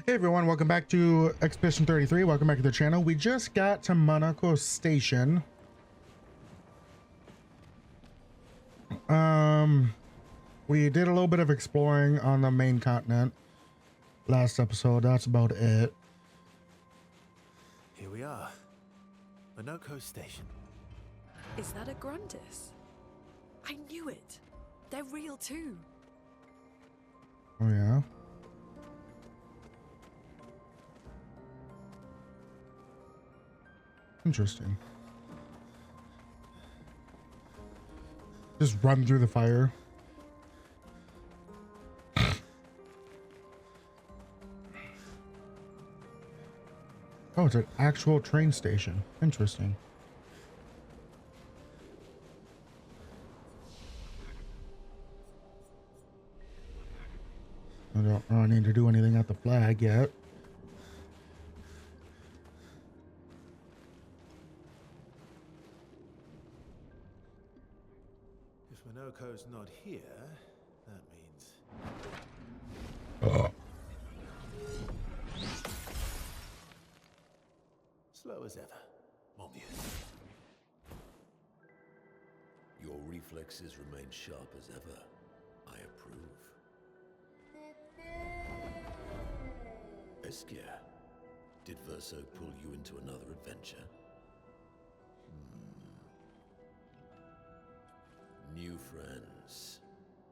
Hey everyone, welcome back to Expedition 33. Welcome back to the channel. We just got to Monoco Station. We did a little bit of exploring on the main continent last episode. That's about it. Here we are. Monoco Station. Is that a Gruntus? I knew it. They're real too. Oh yeah. Interesting. Just run through the fire. Oh, it's an actual train station. Interesting. I don't really need to do anything at the flag yet. If Monoco's not here, that means... Slow as ever, mon vieux. Your reflexes remain sharp as ever. I approve. Obscur, did Verso pull you into another adventure? New friends.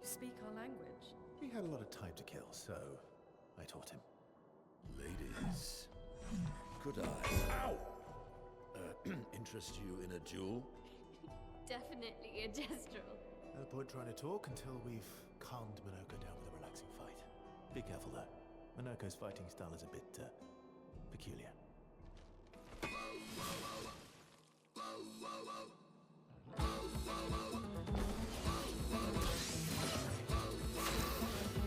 You speak our language. He had a lot of time to kill, so I taught him. Ladies, could I interest you in a duel? Definitely a gestural. No point trying to talk until we've calmed Monoco down with a relaxing fight. Be careful though. Monoco's fighting style is a bit peculiar.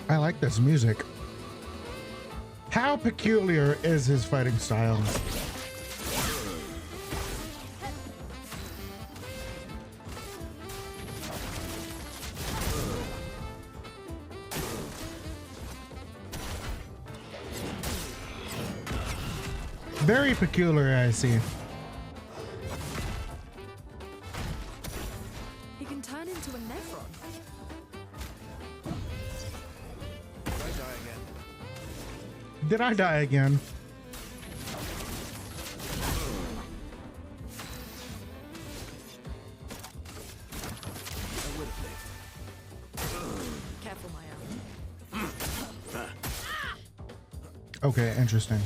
I like this music. How peculiar is his fighting style? Very peculiar, I see. He can turn into a Nephron. Did I die again? Careful, Maya. Okay, interesting.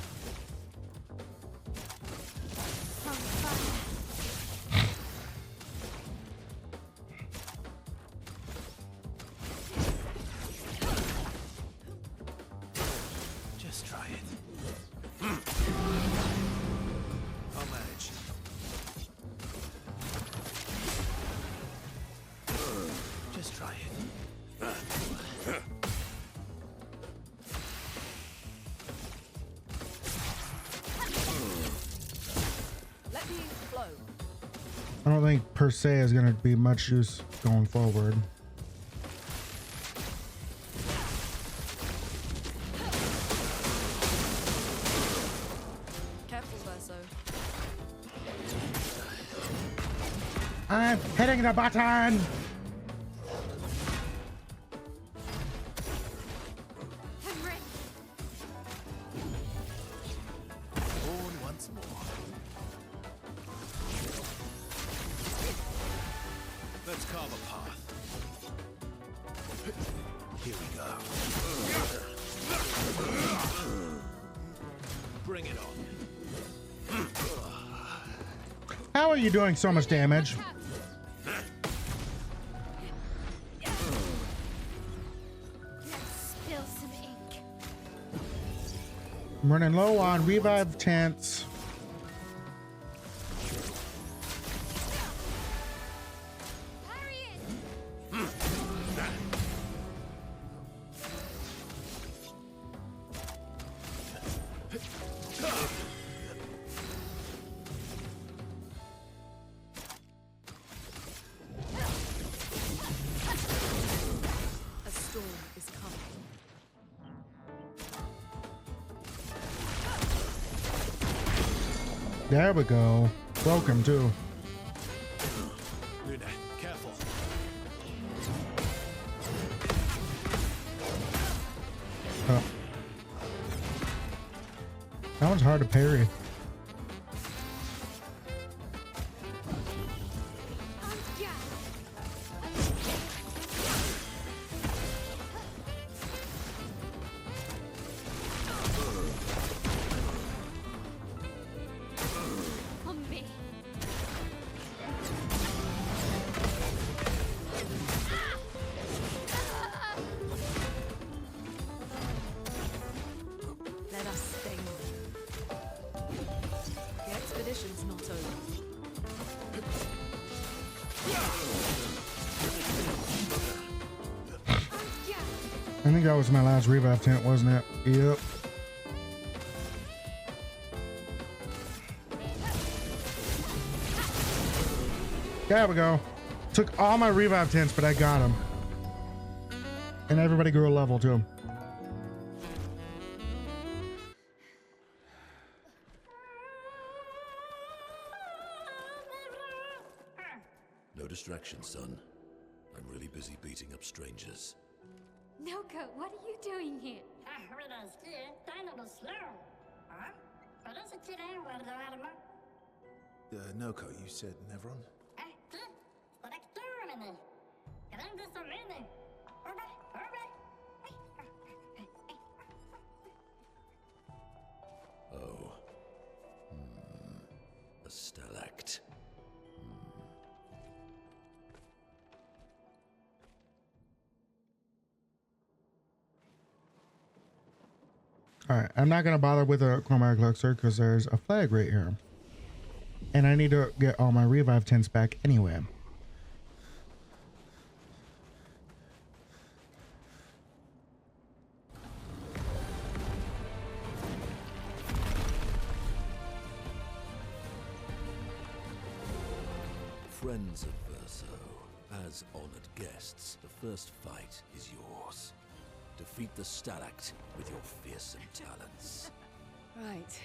Just try it. I'll manage. Just try it. Let me flow. I don't think per se is going to be much use going forward. Careful, Verso. I'm hitting the button! Henry! Born once more. Let's carve a path. Here we go. Bring it on. How are you doing so much damage? Let's spill some ink. I'm running low on revive tents. Hurry it! A storm is coming. There we go. Broke him too. Luna, careful. Oh. That one's hard to parry. On me. Let us sting. The expedition's not over. I think that was my last revive tent, wasn't it? Yep. There we go. Took all my revive tents, but I got them. And everybody grew a level too. No distraction, son. I'm really busy beating up strangers. Noko, what are you doing here? Noko, you said Nevron? Oh. A stalact. Alright, I'm not going to bother with a chromatic elixir because there's a flag right here. And I need to get all my revive tents back anyway. Friends of Verso, as honored guests, the first fight is yours. Defeat the stalact with your fearsome talents. Right.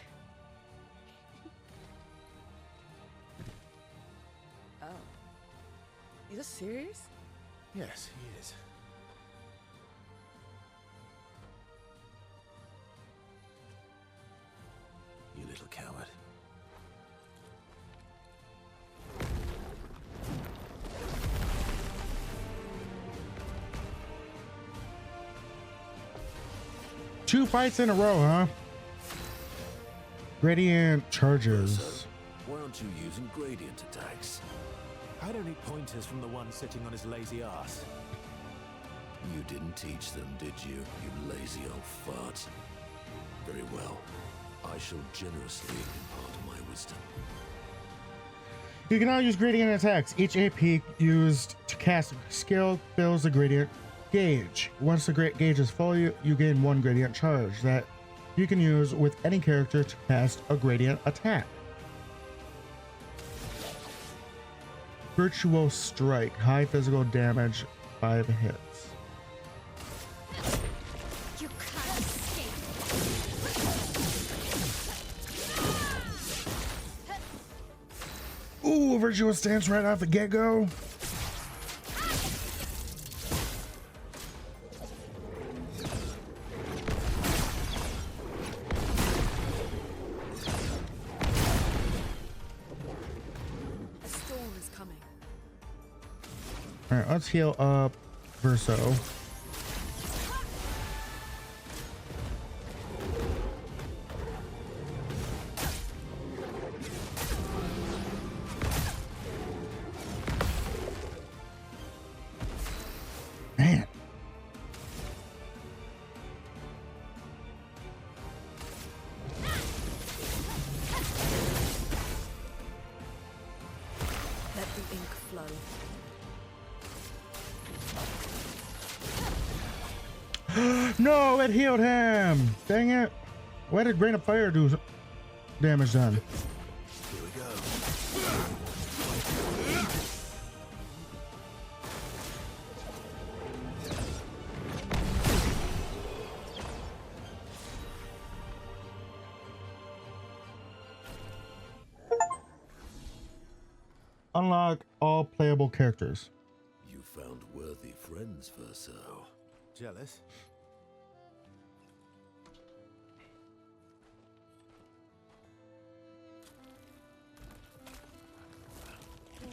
Oh. Is this serious? Yes, he is. You little coward. Two fights in a row, huh? Gradient charges. Verso, why aren't you using gradient attacks? I don't need pointers from the one sitting on his lazy ass. You didn't teach them, did you, you lazy old fart? Very well. I shall generously impart my wisdom. You can now use gradient attacks. Each AP used to cast a skill fills the gradient gauge. Once the gauge is full, you gain one gradient charge that you can use with any character to cast a gradient attack. Virtual Strike. High physical damage, 5 hits. You can't escape. Ooh, virtual stance right off the get-go. A storm is coming. All right, let's heal up Verso. Man. Let the ink flow. No, it healed him. Dang it. Why did Grain of Fire do damage then? Here we go. unlock all playable characters. You found worthy friends, Verso. Jealous?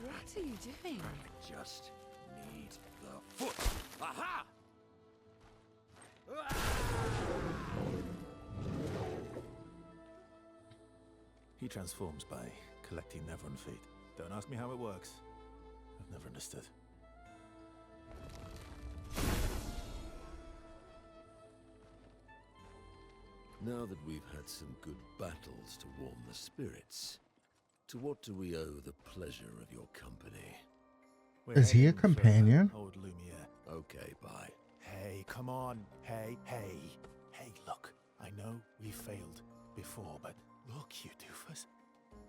What are you doing? I just need the foot. Aha! He transforms by collecting Nevron feet. Don't ask me how it works. I've never understood. Now that we've had some good battles to warm the spirits, to what do we owe the pleasure of your company? We're Is he a heading further, companion? Old Lumiere. Okay, bye. Hey, come on. Hey. Hey, look. I know we failed before, but look, you doofus.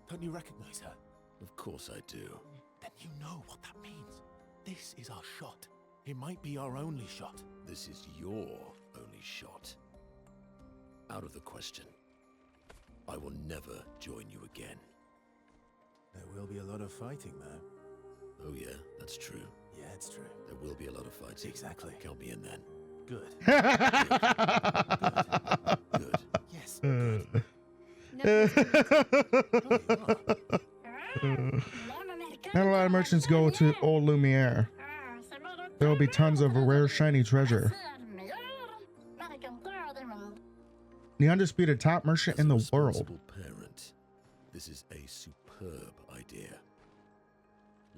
Don't you recognize her? Of course I do. Then you know what that means. This is our shot. It might be our only shot. This is your only shot. Out of the question. I will never join you again. There will be a lot of fighting, though. Oh yeah, that's true. Yeah, it's true. There will be a lot of fighting. Exactly. Count me in then. Good. Good. Yes. Not a lot of merchants go to Old Lumiere. There will be tons of rare shiny treasure. The undisputed top merchant in the As a world. responsible parent, this is a superb idea.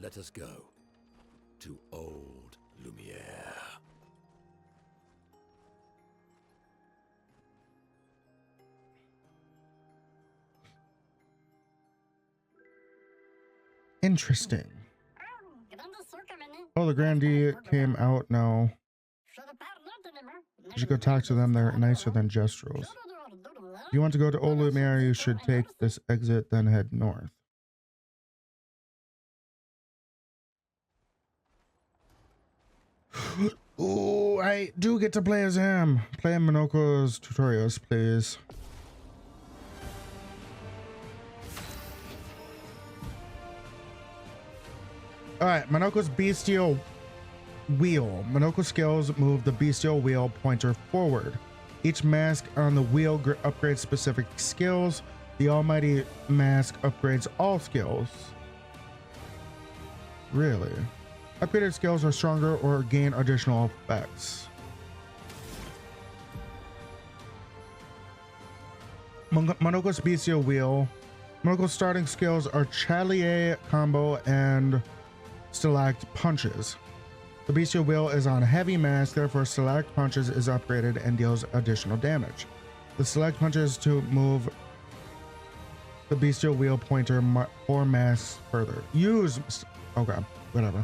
Let us go to Old Lumiere. Interesting. Oh, the grandee came out now. You should go talk to them. They're nicer than Jestrels. If you want to go to Old Lumiere, you should take this exit, then head north. Ooh, I do get to play as him. Play Monoco's tutorials, please. Alright, Monoco's bestial wheel. Monoco skills move the bestial wheel pointer forward. Each mask on the wheel upgrades specific skills. The almighty mask upgrades all skills. Really? Upgraded skills are stronger or gain additional effects. Monoco's bestial wheel. Monoco's starting skills are Chalier combo and Select punches. The bestial wheel is on heavy mask, therefore select punches is upgraded and deals additional damage. The select punches to move the bestial wheel pointer 4 masks further. Use. Okay, whatever.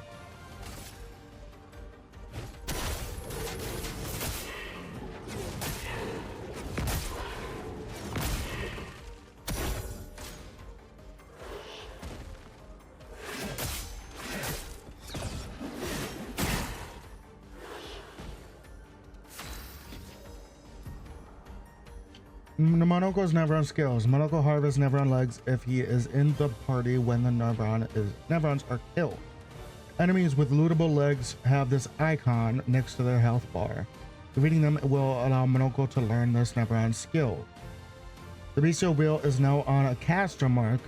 Monoco's Nevron skills. Monoco harvests Nevron legs if he is in the party when the Nevrons are killed. Enemies with lootable legs have this icon next to their health bar. Defeating them will allow Monoco to learn this Nevron skill. The bestial wheel is now on a caster mask.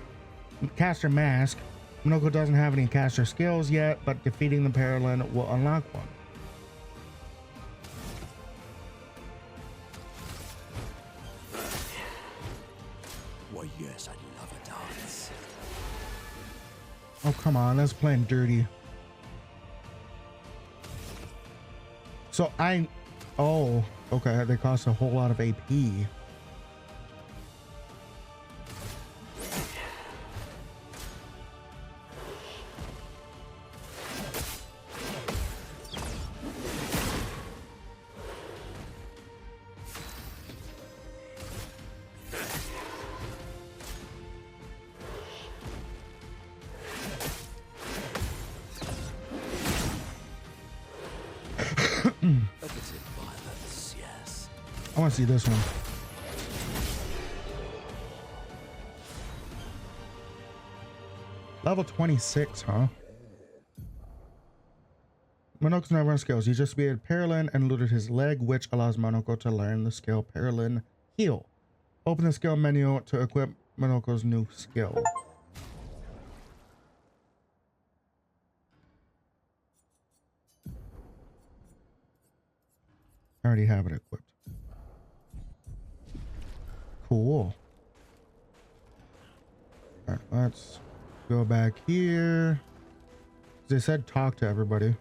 Monoco doesn't have any caster skills yet, but defeating the Paralin will unlock one. Yes, I love a dance. Oh, come on, that's playing dirty. So oh, okay, they cost a whole lot of AP. Violence, yes. I want to see this one. Level 26, huh? Monoco's never on skills. He just beat Paralyn and looted his leg, which allows Monoco to learn the skill Paralyn Heal. Open the skill menu to equip Monoco's new skill. I already have it equipped. Cool. All right, let's go back here. They said talk to everybody.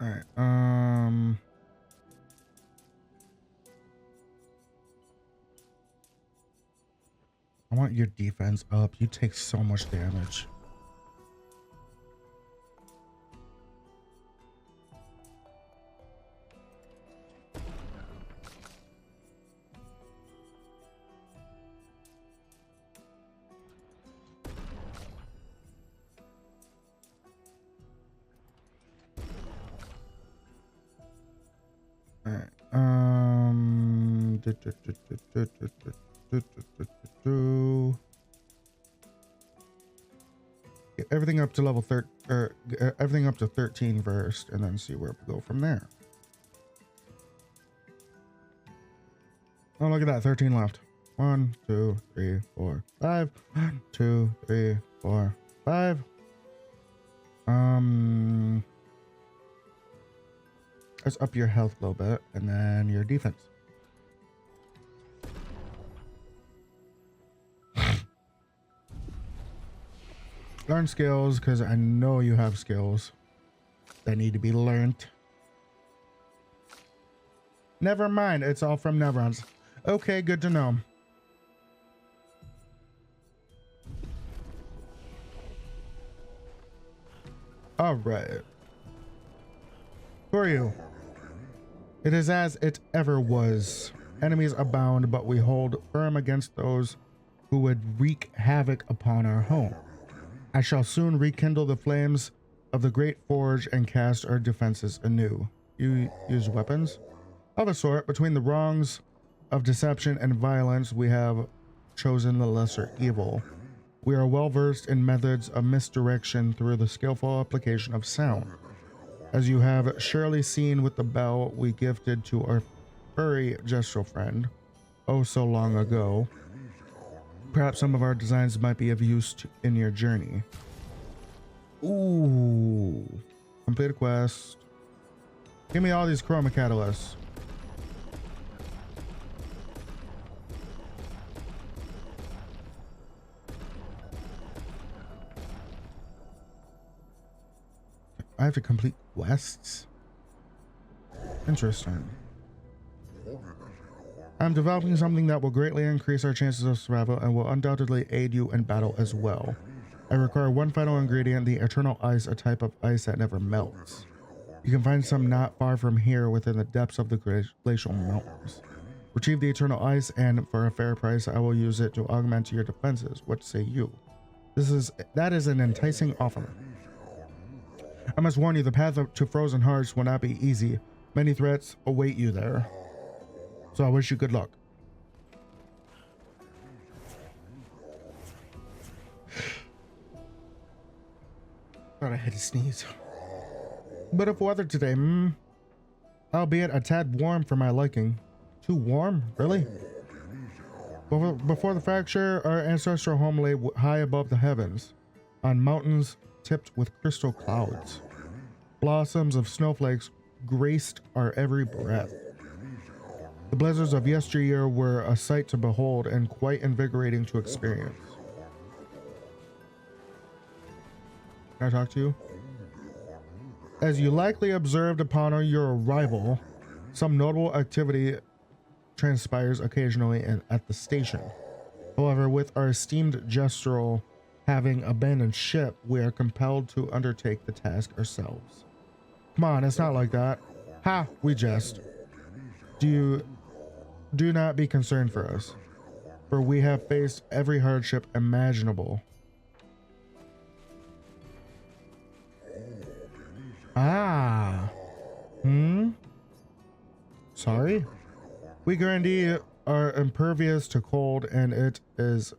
All right. I want your defense up. You take so much damage. Get everything up to level 13, or everything up to 13 first, and then see where we go from there. Oh, look at that, 13 left. 1, 2, 3, 4, 5. 1, 2, 3, 4, 5. Let's up your health a little bit, and then your defense. Learn skills, because I know you have skills that need to be learned. Never mind, it's all from Neverons. Okay, good to know. All right. Who are you? It is as it ever was. Enemies abound, but we hold firm against those who would wreak havoc upon our home. I shall soon rekindle the flames of the great forge and cast our defenses anew. You use weapons? Of a sort. Between the wrongs of deception and violence, we have chosen the lesser evil. We are well versed in methods of misdirection through the skillful application of sound. As you have surely seen with the bell we gifted to our furry gestural friend, oh so long ago. Perhaps some of our designs might be of use in your journey. Ooh. Complete a quest. Give me all these chroma catalysts. I have to complete quests? Interesting. I'm developing something that will greatly increase our chances of survival and will undoubtedly aid you in battle as well. I require one final ingredient, the eternal ice, a type of ice that never melts. You can find some not far from here within the depths of the glacial mountains. Retrieve the eternal ice, and for a fair price, I will use it to augment your defenses. What say you? That is an enticing offer. I must warn you, the path to Frozen Hearts will not be easy. Many threats await you there. So I wish you good luck. Thought I had to sneeze. Bit of weather today, albeit a tad warm for my liking. Too warm? Really? Before the fracture, our ancestral home lay high above the heavens, on mountains tipped with crystal clouds. Blossoms of snowflakes graced our every breath. The blizzards of yesteryear were a sight to behold and quite invigorating to experience. Can I talk to you? As you likely observed upon your arrival, some notable activity transpires occasionally at the station. However, with our esteemed gestural having abandoned ship, we are compelled to undertake the task ourselves. Come on, it's not like that. Ha, we jest. Do not be concerned for us, for we have faced every hardship imaginable. Ah. Sorry? We grandee are impervious to cold, and it is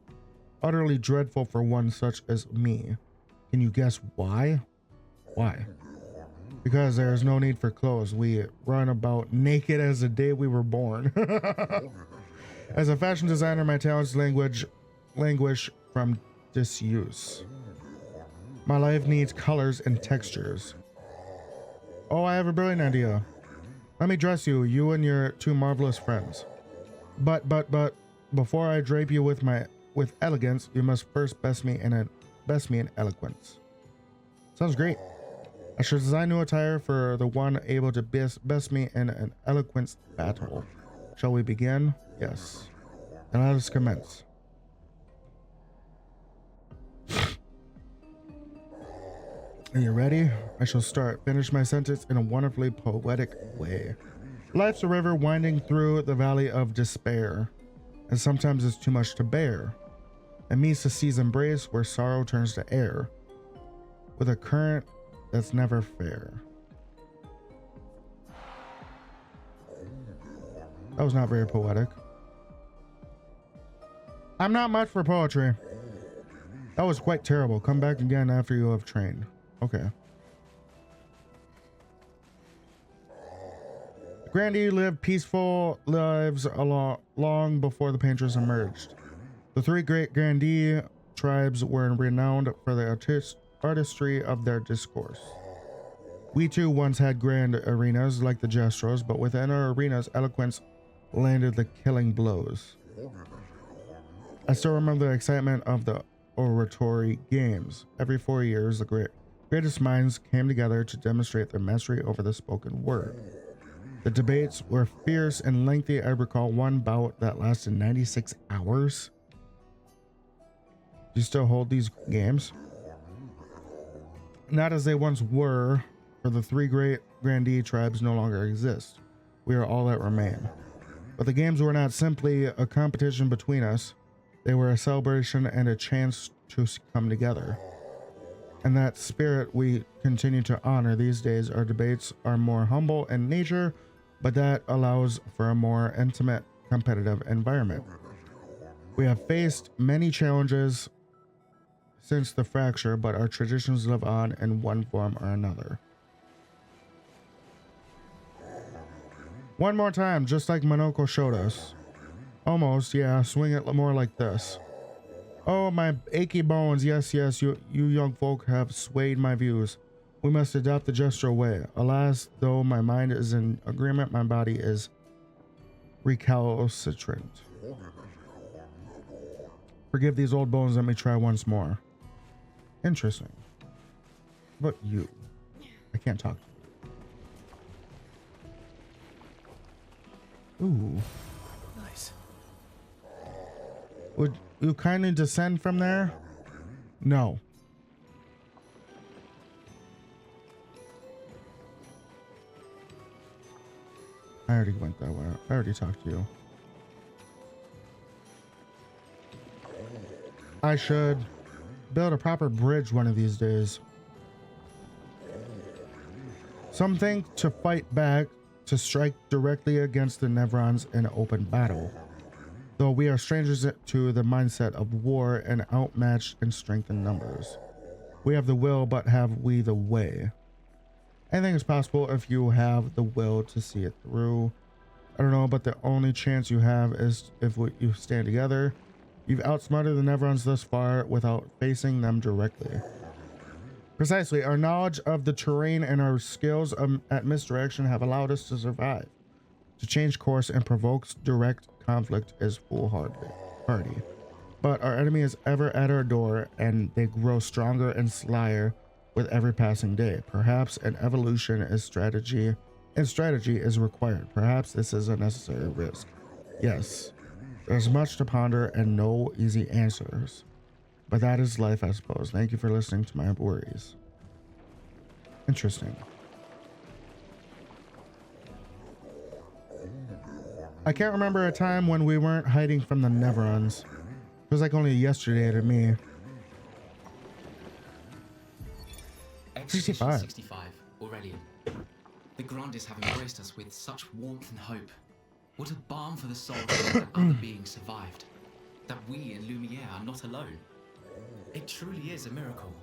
utterly dreadful for one such as me. Can you guess why? Why? Because there is no need for clothes. We run about naked as the day we were born. As a fashion designer, my talents languish from disuse. My life needs colors and textures. Oh, I have a brilliant idea. Let me dress you, you and your two marvelous friends. But, before I drape you with elegance, you must first best me in eloquence. Sounds great. I should design new attire for the one able to best me in an eloquence battle. Shall we begin? Yes. Then let us commence. Are you ready? I shall start. Finish my sentence in a wonderfully poetic way. Life's a river winding through the valley of despair, and sometimes it's too much to bear. It meets the sea's embrace where sorrow turns to air, with a current that's never fair. That was not very poetic. I'm not much for poetry. That was quite terrible. Come back again after you have trained. Okay. The Grandee lived peaceful lives long before the painters emerged. The three great Grandee tribes were renowned for the artistry of their discourse. We too once had grand arenas like the Jestros, but within our arenas, eloquence landed the killing blows. I still remember the excitement of the oratory games. Every 4 years, the greatest minds came together to demonstrate their mastery over the spoken word. The debates were fierce and lengthy. I recall one bout that lasted 96 hours. Do you still hold these games? Not as they once were, for the three great Grandee tribes no longer exist. We are all that remain. But the games were not simply a competition between us. They were a celebration and a chance to come together. And that spirit we continue to honor these days. Our debates are more humble in nature, but that allows for a more intimate, competitive environment. We have faced many challenges since the fracture, but our traditions live on in one form or another. One more time, just like Monoco showed us. Almost, yeah, swing it more like this. Oh, my achy bones, yes, you young folk have swayed my views. We must adopt the gesture way. Alas, though my mind is in agreement, my body is recalcitrant. Forgive these old bones, let me try once more. Interesting. But you. I can't talk to you. Ooh. Nice. Would you kindly descend from there? No. I already went that way. I already talked to you. I should build a proper bridge one of these days. Some think to fight back, to strike directly against the Nevrons in open battle. Though we are strangers to the mindset of war and outmatched in strength and numbers. We have the will, but have we the way? Anything is possible if you have the will to see it through. I don't know, but the only chance you have is if you stand together. You've outsmarted the Nevrons thus far without facing them directly. Precisely, our knowledge of the terrain and our skills at misdirection have allowed us to survive. To change course and provoke direct conflict is foolhardy. But our enemy is ever at our door, and they grow stronger and slyer with every passing day. Perhaps an evolution is strategy is required. Perhaps this is a necessary risk. Yes, there's much to ponder and no easy answers. But that is life, I suppose. Thank you for listening to my worries. Interesting. I can't remember a time when we weren't hiding from the Nevrons. It was like only yesterday to me. 65. 65, Aurelian. The Grandes have embraced us with such warmth and hope. What a balm for the soul to know that other beings survived. That we in Lumiere are not alone. It truly is a miracle.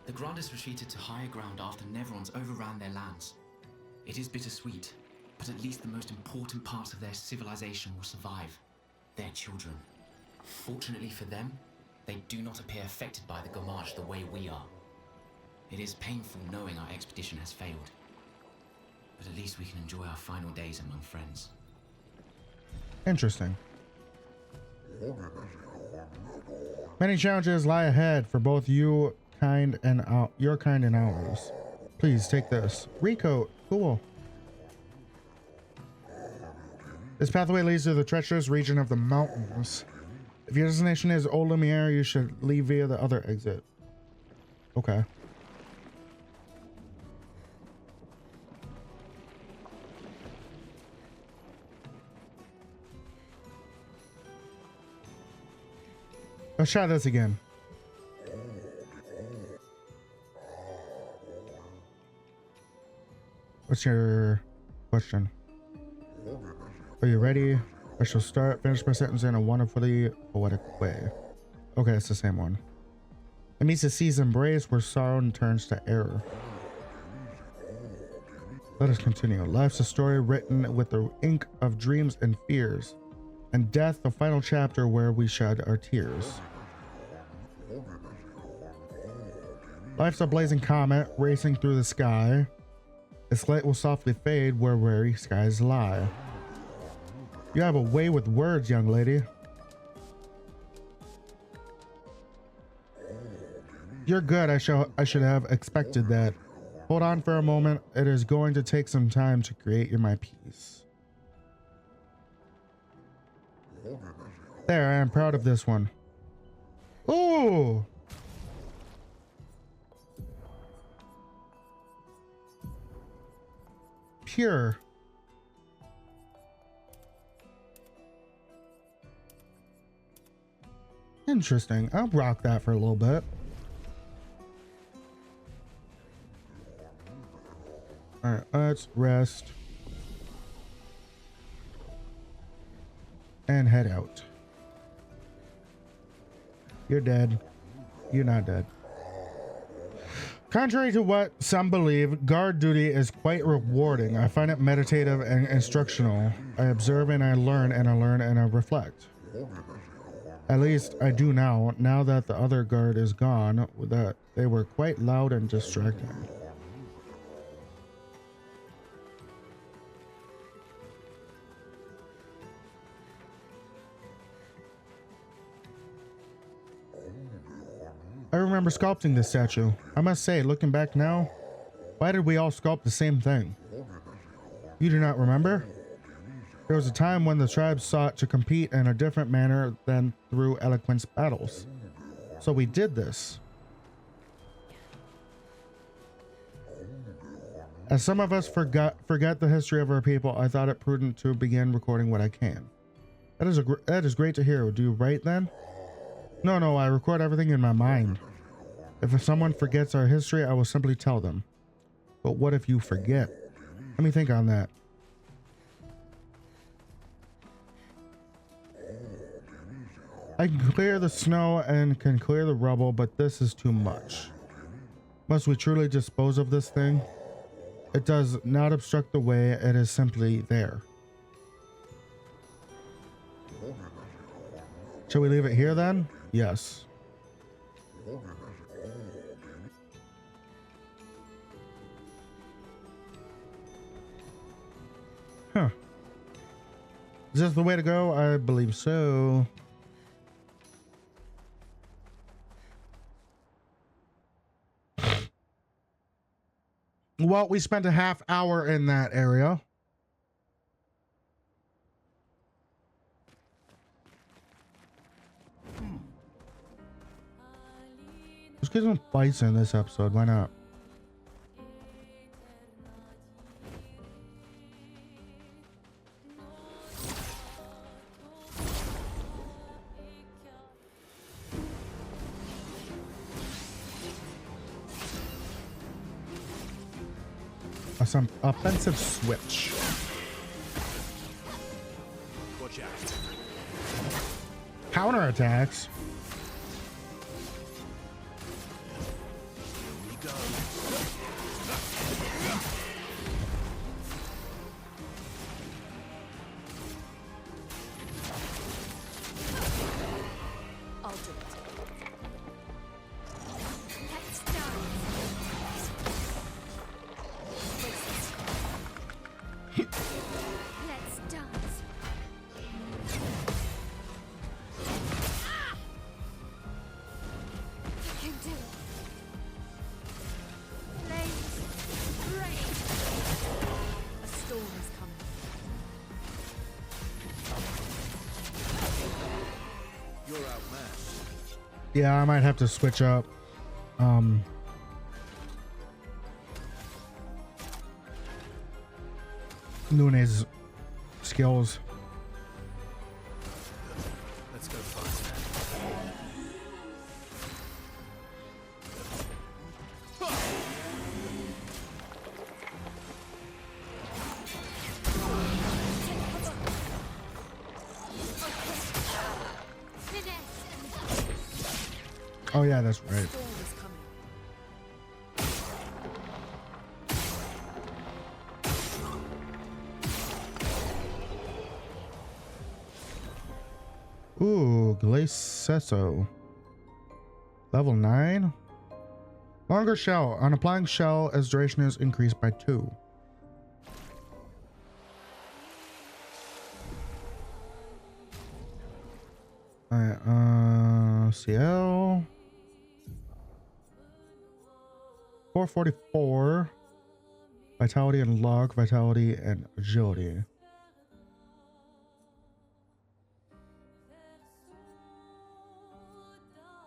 The Grandis retreated to higher ground after Neverons overran their lands. It is bittersweet, but at least the most important parts of their civilization will survive. Their children. Fortunately for them, they do not appear affected by the Gomage the way we are. It is painful knowing our expedition has failed. But at least we can enjoy our final days among friends. Interesting. Many challenges lie ahead for both your kind and ours. Please take this. Recoat. Cool. This pathway leads to the treacherous region of the mountains. If your destination is Old Lumiere, you should leave via the other exit. Okay. Let's try this again. What's your question? Are you ready? I shall start. Finish my sentence in a wonderfully poetic way. Okay, it's the same one. It meets a sea's embrace where sorrow turns to error. Let us continue. Life's a story written with the ink of dreams and fears, and death the final chapter where we shed our tears. Life's a blazing comet racing through the sky. Its light will softly fade where weary skies lie. You have a way with words, young lady. You're good. I should have expected that. Hold on for a moment. It is going to take some time to create my piece. There, I am proud of this one. Ooh! Pure. Interesting. I'll rock that for a little bit. Alright, let's rest. And head out. You're dead. You're not dead. Contrary to what some believe, guard duty is quite rewarding. I find it meditative and instructional. I observe and I learn and I learn and I reflect. At least I do now that the other guard is gone, that they were quite loud and distracting. I remember sculpting this statue. I must say, looking back now, why did we all sculpt the same thing? You do not remember? There was a time when the tribes sought to compete in a different manner than through eloquence battles. So we did this. As some of us forget the history of our people, I thought it prudent to begin recording what I can. That is great to hear. Do you write then? No, I record everything in my mind. If someone forgets our history, I will simply tell them. But what if you forget? Let me think on that. I can clear the snow and can clear the rubble, but this is too much. Must we truly dispose of this thing? It does not obstruct the way, it is simply there. Shall we leave it here then? Yes. Huh. Is this the way to go? I believe so. Well, we spent a half hour in that area. Let's get some fights in this episode. Why not? Some offensive switch. shaft. Counterattacks. Here we go. I'll do it. Let's dance. Let's dance. You can do it. Flames, rain. A storm is coming. You're outmatched. Yeah, I might have to switch up. Lune's skills. Let's go faster. Finesse and Oh yeah, that's right. Storm is coming. Ooh, Glacesso. Level 9. Longer shell. On applying shell, as duration is increased by 2. Alright, CL. 444. Vitality and luck, vitality and agility.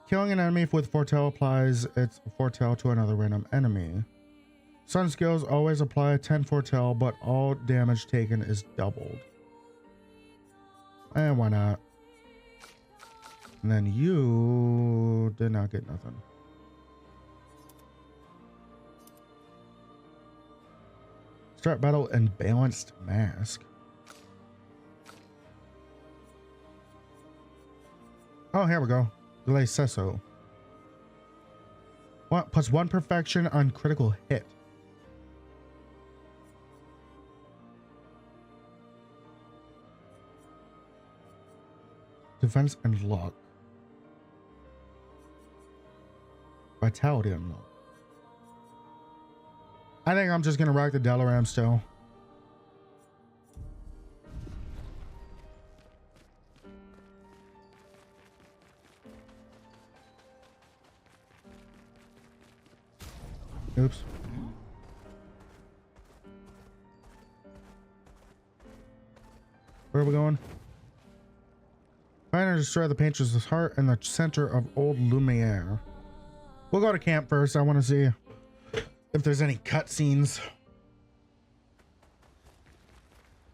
Killing an enemy with foretell applies its foretell to another random enemy. Sun skills always apply 10 foretell, but all damage taken is doubled. And why not? And then you did not get nothing. Start battle and balanced mask. Oh, here we go. Glacesso. What plus 1 perfection on critical hit. Defense and luck. Vitality and luck. I think I'm just gonna rock the Delaram still. Oops. Where are we going? Find and destroy the Painter's heart in the center of Old Lumiere. We'll go to camp first. I want to see if there's any cutscenes.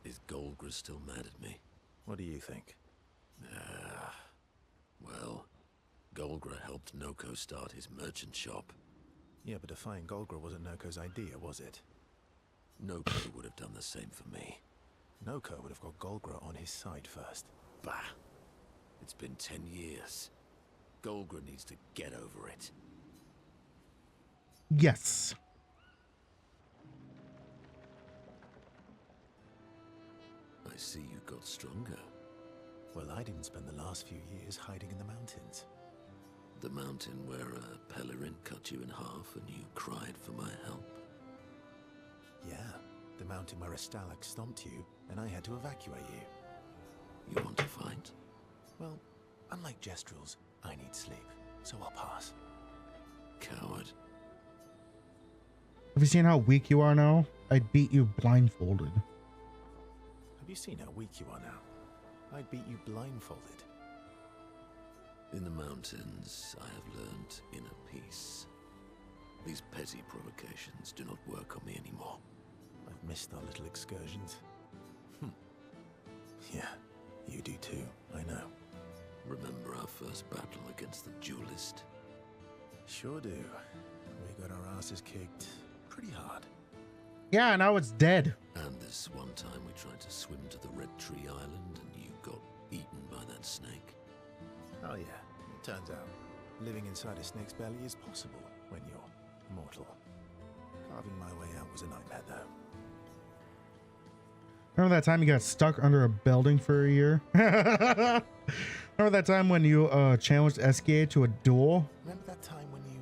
Is Golgra still mad at me? What do you think? Well, Golgra helped Noko start his merchant shop. Yeah, but defying Golgra wasn't Noko's idea, was it? Noko would have done the same for me. Noko would have got Golgra on his side first. Bah! It's been 10 years. Golgra needs to get over it. Yes. I see you got stronger. Well, I didn't spend the last few years hiding in the mountains. The mountain where a Pelerin cut you in half and you cried for my help. Yeah, the mountain where a Stalag stomped you, and I had to evacuate you. You want to fight? Well, unlike Jestrels, I need sleep, so I'll pass. Coward. Have you seen how weak you are now? I'd beat you blindfolded. Have you seen how weak you are now? I'd beat you blindfolded. In the mountains, I have learned inner peace. These petty provocations do not work on me anymore. I've missed our little excursions. Yeah, you do too, I know. Remember our first battle against the duelist? Sure do. We got our asses kicked pretty hard. Yeah, now it's dead. And this one time we tried to swim to the Red Tree Island and you got snake. Oh yeah, it turns out living inside a snake's belly is possible when you're mortal. Carving my way out was a nightmare though. Remember that time you got stuck under a building for a year? Remember that time when you challenged SKA to a duel? Remember that time when you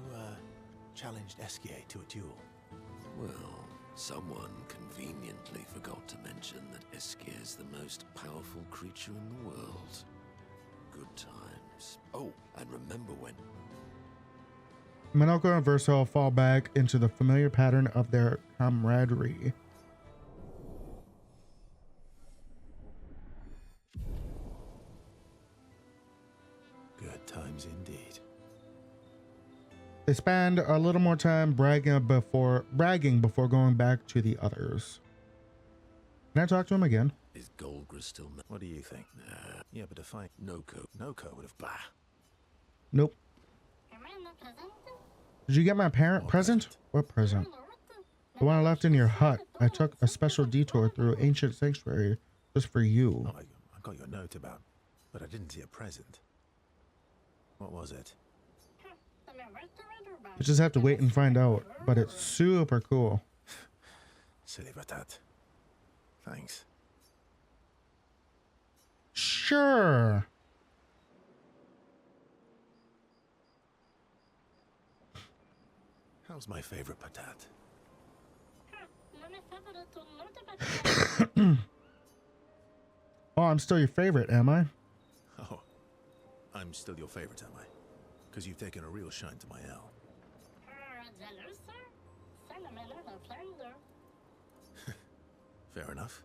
challenged SKA to a duel? Well, someone conveniently forgot to mention that Eskia is the most powerful creature in the world. Good times. Oh, and remember when... Monoco and Verso fall back into the familiar pattern of their camaraderie. Good times indeed. They spend a little more time bragging before going back to the others. Can I talk to him again? Is Golgra still... What do you think? Nah, Yeah, but if I... Noco. Noco would have... Bah. Nope. Did you get my parent What present? present? What present? The one I left in your hut. I took a special detour through ancient sanctuary just for you. Oh, I got your note about, but I didn't see a present. What was it? You just have to wait and find out, but it's super cool. Silly Batat. Thanks. Sure. How's my favorite Patat? Oh, I'm still your favorite, am I? Oh, I'm still your favorite, am I? Because you've taken a real shine to my L. Fair enough.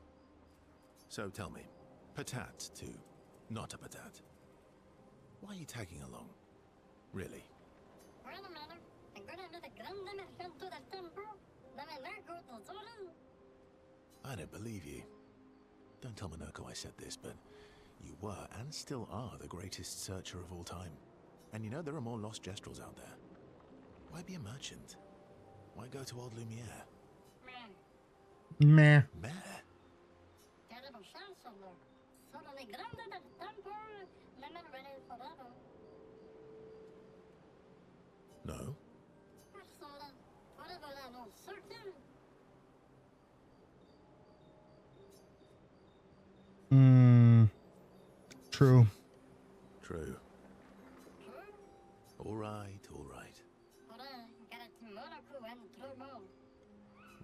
So tell me, Patat to not a Patat. Why are you tagging along? Really? I don't believe you. Don't tell Monoco I said this, but you were and still are the greatest searcher of all time. And you know there are more lost Gestrels out there. Why be a merchant? Why go to old Lumiere? Meh. Meh. No? True. True. All right, all right.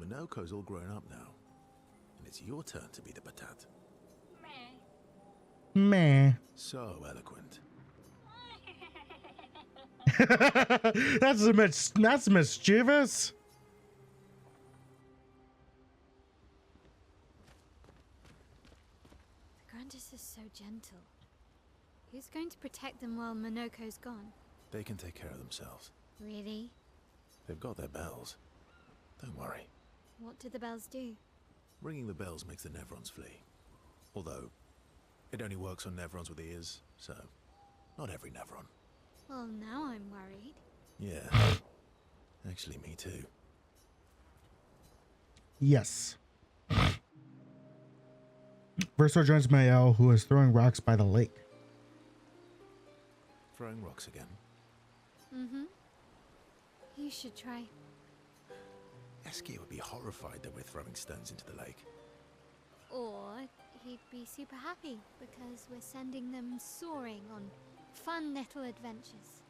Monoco's all grown up now, and it's your turn to be the Patat. Meh. So eloquent. That's mischievous. The Grandis is so gentle. Who's going to protect them while Monoco's gone? They can take care of themselves. Really? They've got their bells. Don't worry. What do the bells do? Ringing the bells makes the Nevrons flee. Although, it only works on Nevrons with ears, so not every Nevron. Well, now I'm worried. Yeah. Actually, me too. Yes. Verso joins Mael, who is throwing rocks by the lake. Throwing rocks again. Mm-hmm. You should try. Eskia would be horrified that we're throwing stones into the lake. Or he'd be super happy because we're sending them soaring on fun little adventures.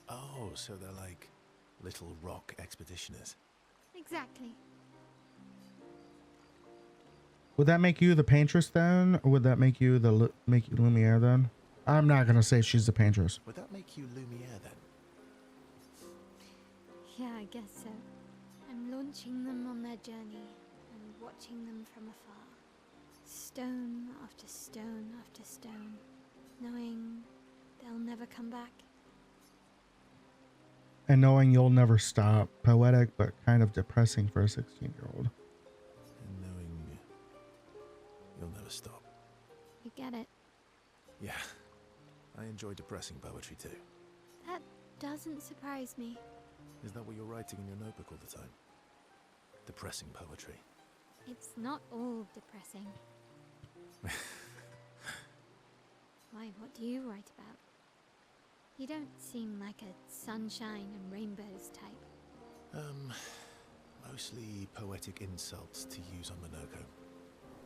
Oh, so they're like little rock expeditioners. Exactly. Would that make you the paintress then? Or would that make you make you Lumiere then? I'm not gonna say she's the paintress. Would that make you Lumiere then? Yeah, I guess so. I'm launching them on their journey and watching them from afar. Stone after stone after stone, knowing they'll never come back. And knowing you'll never stop. Poetic, but kind of depressing for a 16-year-old. And knowing you'll never stop. You get it? Yeah, I enjoy depressing poetry too. That doesn't surprise me. Is that what you're writing in your notebook all the time? Depressing poetry. It's not all depressing. Why, what do you write about? You don't seem like a sunshine and rainbows type. Mostly poetic insults to use on Monoco.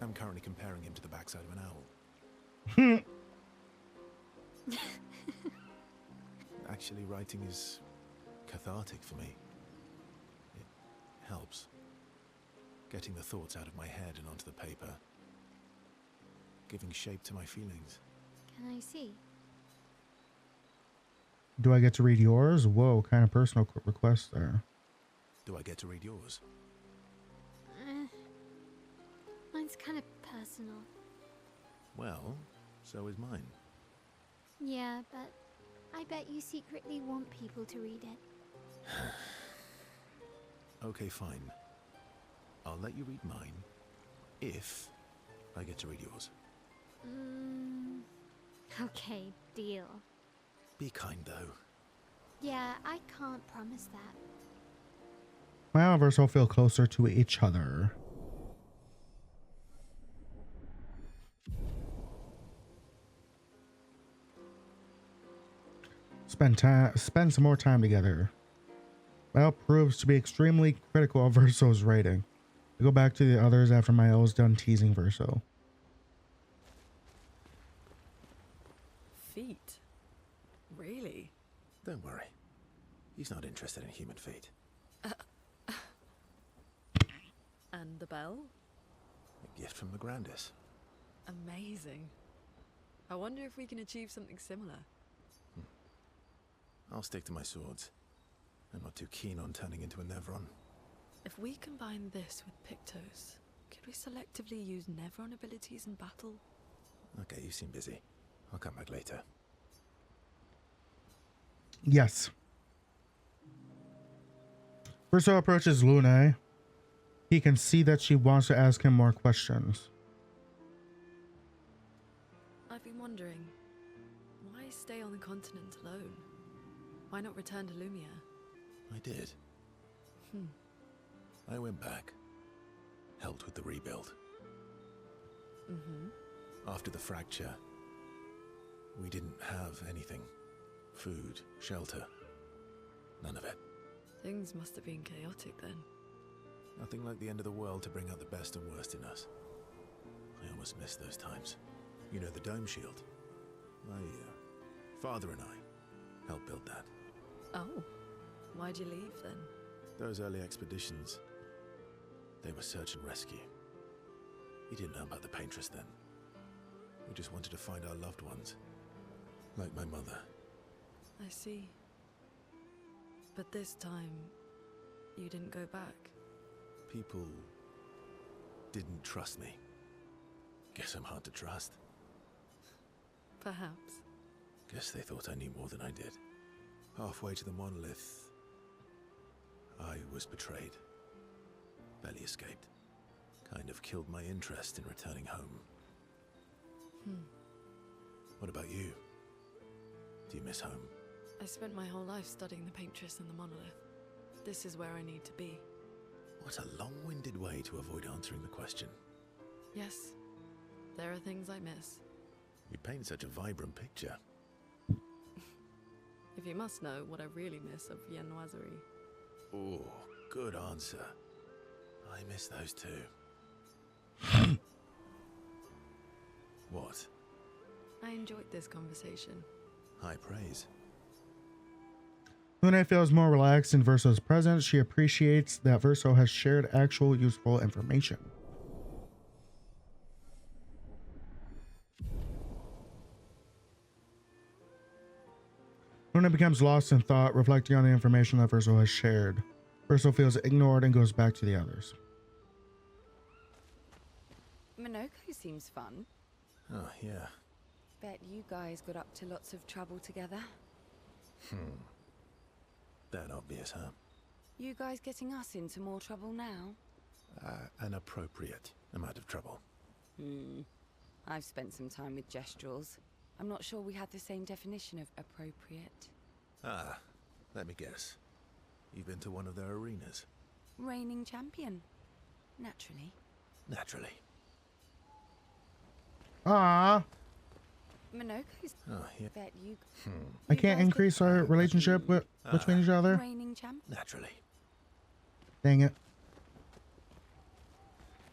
I'm currently comparing him to the backside of an owl. Actually, writing is cathartic for me. It helps. Getting the thoughts out of my head and onto the paper. Giving shape to my feelings. Can I see? Do I get to read yours? Whoa, kind of personal request there. Do I get to read yours? Mine's kind of personal. Well, so is mine. Yeah, but I bet you secretly want people to read it. Okay, fine. I'll let you read mine if I get to read yours. Okay, deal. Be kind, though. Yeah, I can't promise that. My Verso feel closer to each other. Spend some more time together. Well, proves to be extremely critical of Verso's writing. I go back to the others after Mael's done teasing Verso. Feet? Really? Don't worry. He's not interested in human feet. And the bell? A gift from the Grandis. Amazing. I wonder if we can achieve something similar. I'll stick to my swords. I'm not too keen on turning into a Nevron. If we combine this with Pictos, could we selectively use Nevron abilities in battle? Okay, you seem busy. I'll come back later. Yes. Verso approaches Lune. He can see that she wants to ask him more questions. I've been wondering, why stay on the continent alone? Why not return to Lumia? I did. I went back. Helped with the rebuild. After the fracture, we didn't have anything. Food, shelter. None of it. Things must have been chaotic then. Nothing like the end of the world to bring out the best and worst in us. I almost missed those times. You know the dome shield? My father and I helped build that. Oh, why'd you leave then? Those early expeditions, they were search and rescue. We didn't know about the Paintress then. We just wanted to find our loved ones. Like my mother. I see. But this time, you didn't go back. People didn't trust me. Guess I'm hard to trust. Perhaps. Guess they thought I knew more than I did. Halfway to the monolith, I was betrayed. Barely escaped. Kind of killed my interest in returning home. What about you? Do you miss home? I spent my whole life studying the Paintress and the monolith. This is where I need to be. What a long-winded way to avoid answering the question. Yes, there are things I miss. You paint such a vibrant picture. If you must know what I really miss of Viennoiserie. Oh, good answer. I miss those too. What? I enjoyed this conversation. High praise. Lune feels more relaxed in Verso's presence. She appreciates that Verso has shared actual useful information. Lune becomes lost in thought, reflecting on the information that Verso has shared. Verso feels ignored and goes back to the others. Monoco seems fun. Oh, yeah. Bet you guys got up to lots of trouble together. That obvious, huh? You guys getting us into more trouble now? An appropriate amount of trouble. I've spent some time with Gestrals. I'm not sure we had the same definition of appropriate. Ah, let me guess. You've been to one of their arenas? Reigning champion. Naturally. Naturally. Ah, Monoco's Oh, yeah. bet you. I you can't guys increase could our fight relationship the between each other. reigning champ. Naturally. Dang it.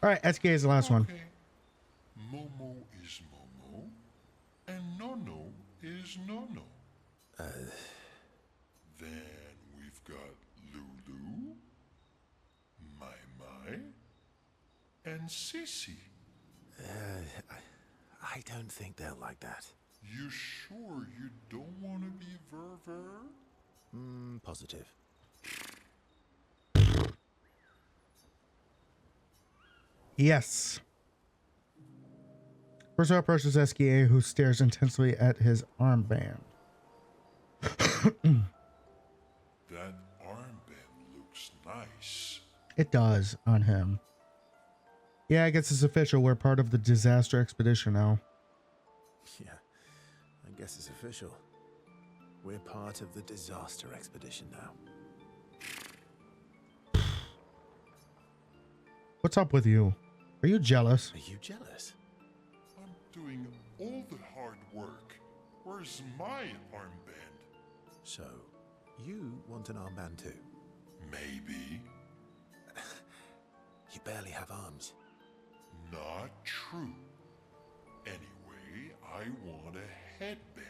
All right, SK is the last one. Okay. Momo is Momo, and Nono is Nono. Then we've got Lulu, Mai, and Sissy. I don't think they'll like that. You sure you don't want to be Ver? Positive. Yes. Perso approaches SKA, who stares intensely at his armband. That armband looks nice. It does on him. Yeah, I guess it's official. We're part of the disaster expedition now. Yeah, I guess it's official. We're part of the disaster expedition now. What's up with you? Are you jealous? Are you jealous? I'm doing all the hard work. Where's my armband? So, you want an armband too? Maybe. You barely have arms. Not true. Anyway, I want a headband.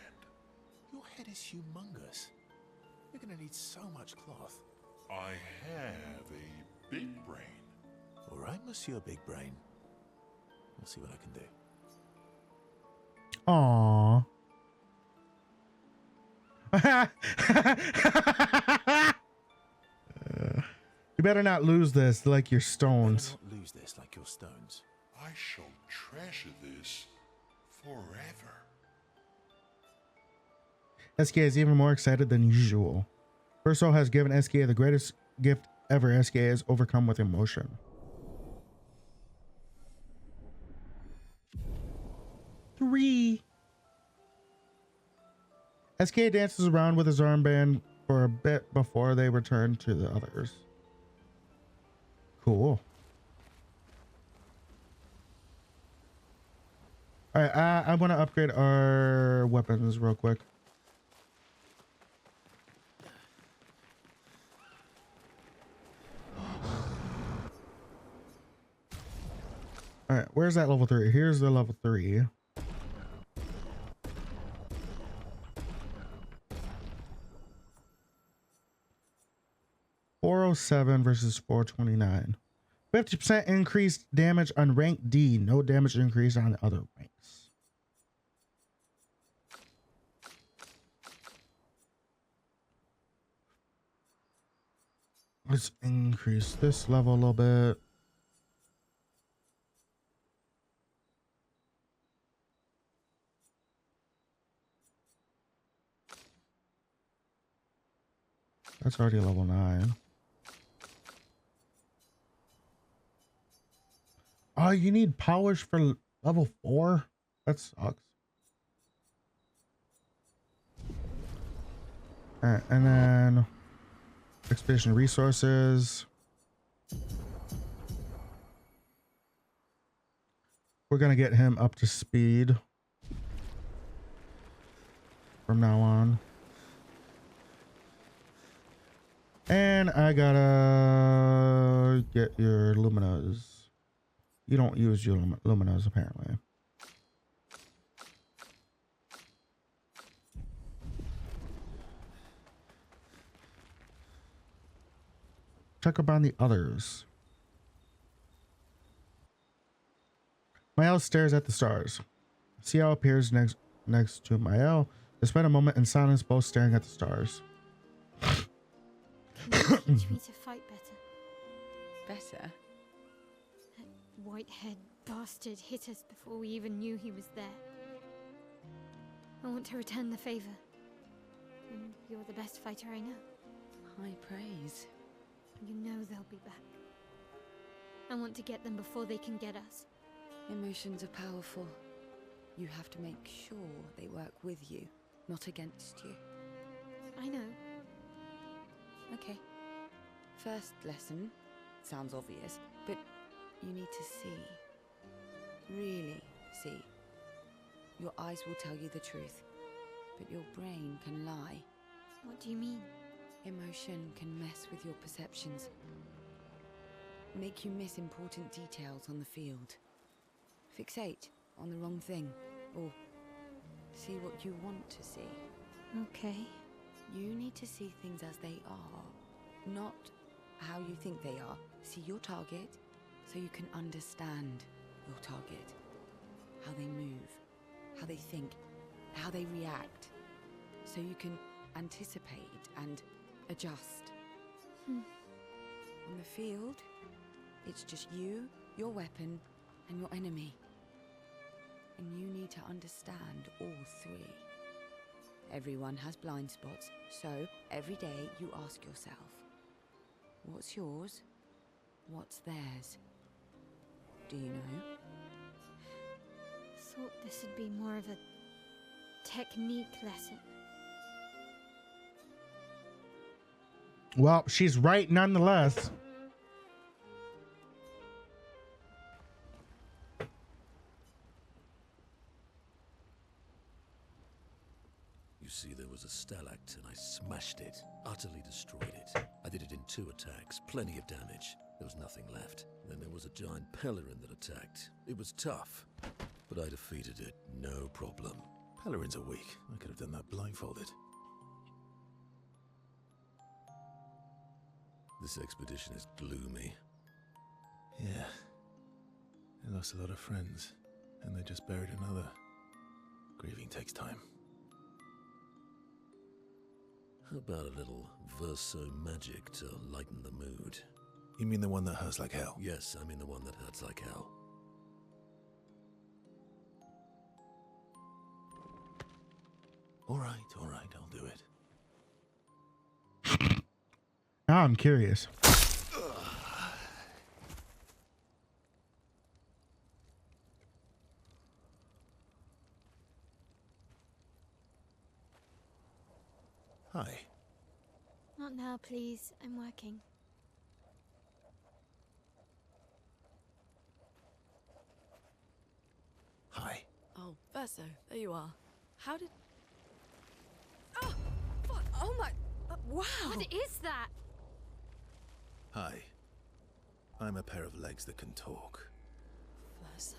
Your head is humongous. You're gonna need so much cloth. I have a big brain. All right, Monsieur Big Brain. We'll see what I can do. Aww. You better not lose this like your stones. Better not lose this like your stones. I shall treasure this forever. SK is even more excited than usual. Perso has given SK the greatest gift ever. SK is overcome with emotion. Three. SK dances around with his armband for a bit before they return to the others. Cool. All right, I want to upgrade our weapons real quick. All right, where's that level 3? Here's the level 3. $407 versus $429. 50% increased damage on rank D. No damage increase on other ranks. Let's increase this level a little bit. That's already level 9. Oh, you need polish for level 4? That sucks. Alright, and then expedition resources. We're gonna get him up to speed from now on. And I gotta get your luminas. You don't use your luminas apparently. Check up on the others. Mael stares at the stars. Ciel appears next to Mael. They spend a moment in silence, both staring at the stars. Can you teach me to fight better? Better? That white-haired bastard hit us before we even knew he was there. I want to return the favor. And you're the best fighter I know. High praise. You know they'll be back. I want to get them before they can get us. Emotions are powerful. You have to make sure they work with you, not against you. I know. Okay. First lesson. Sounds obvious, but you need to see. Really see. Your eyes will tell you the truth, but your brain can lie. What do you mean? Emotion can mess with your perceptions, make you miss important details on the field, fixate on the wrong thing, or see what you want to see. Okay. You need to see things as they are, not how you think they are. See your target so you can understand your target. How they move, how they think, how they react. So you can anticipate and adjust. On the field, it's just you, your weapon, and your enemy. And you need to understand all three. Everyone has blind spots, so every day you ask yourself, what's yours? What's theirs? Do you know? Thought this would be more of a technique lesson. Well, she's right nonetheless. You see, there was a stalactite and I smashed it, utterly destroyed it. I did it in 2 attacks, plenty of damage. There was nothing left. Then there was a giant pelican that attacked. It was tough, but I defeated it, no problem. Pelerins are weak. I could have done that blindfolded. This expedition is gloomy. Yeah. They lost a lot of friends, and they just buried another. Grieving takes time. How about a little verso magic to lighten the mood? You mean the one that hurts like hell? Yes, I mean the one that hurts like hell. All right, I'll do it. Now I'm curious. Hi. Not now, please. I'm working. Hi. Oh, Verso, there you are. How did... Oh, fuck. Oh my... wow! What is that? Hi. I'm a pair of legs that can talk. Verso?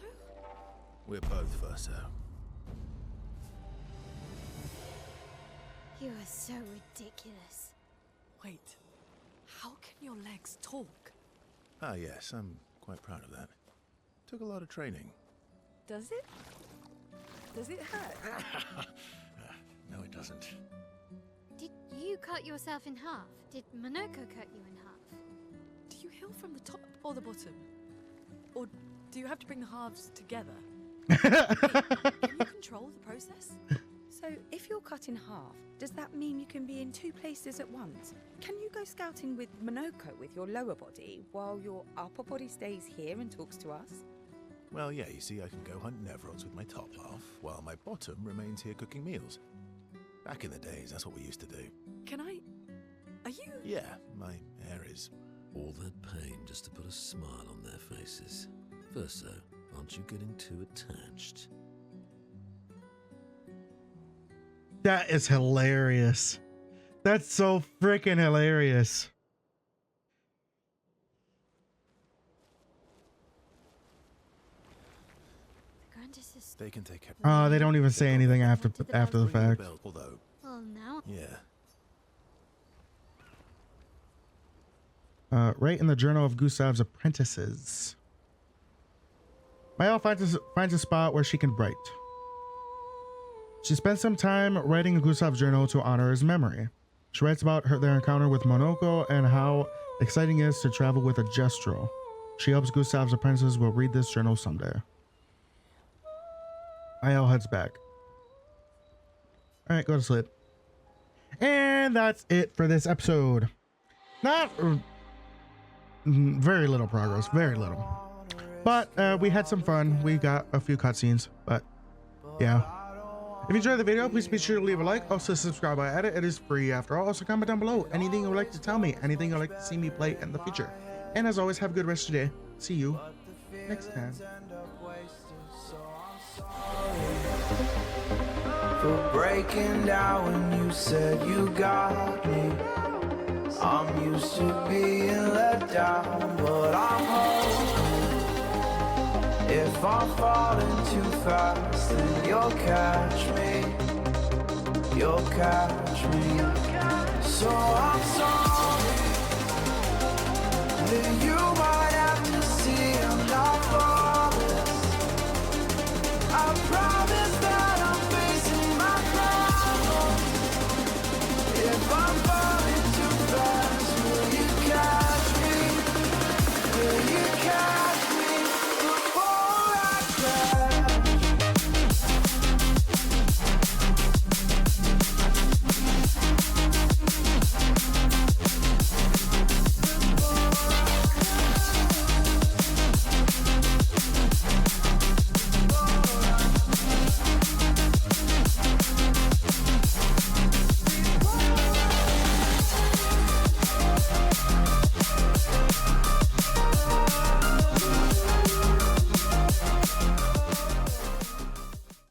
We're both Verso. You are so ridiculous. Wait, how can your legs talk? Ah, yes, I'm quite proud of that. Took a lot of training. Does it? Does it hurt? No, it doesn't. Did you cut yourself in half? Did Monoco cut you in half? Do you heal from the top or the bottom? Or do you have to bring the halves together? Can you control the process? So, if you're cut in half, does that mean you can be in 2 places at once? Can you go scouting with Monoco with your lower body, while your upper body stays here and talks to us? Well, yeah, you see, I can go hunt Nevrons with my top half, while my bottom remains here cooking meals. Back in the days, that's what we used to do. Can I... Are you... Yeah, my hair is... All that pain just to put a smile on their faces. Verso, aren't you getting too attached? That is hilarious. That's so freaking hilarious. The Grand Assist. They can take care. Oh, they don't even say anything after the Ring fact. bell, although, Well, now. yeah. Right in the Journal of Gustav's Apprentices. Mael finds a spot where she can write. She spends some time writing in Gustav's journal to honor his memory. She writes about their encounter with Monoco and how exciting it is to travel with a Gestrel. She hopes Gustav's apprentices will read this journal someday. Mael heads back. Alright, go to sleep. And that's it for this episode. Not... very little progress, very little. But we had some fun. We got a few cutscenes, but yeah. If you enjoyed the video, please be sure to leave a like. Also subscribe while at it. It is free after all. Also comment down below anything you would like to tell me, anything you'd like to see me play in the future. And as always, have a good rest of your day. See you next time. for breaking down when you said you got me. I'm used to being let down, but I'm hoping if I'm falling too fast, then you'll catch me. You'll catch me. So I'm sorry that you might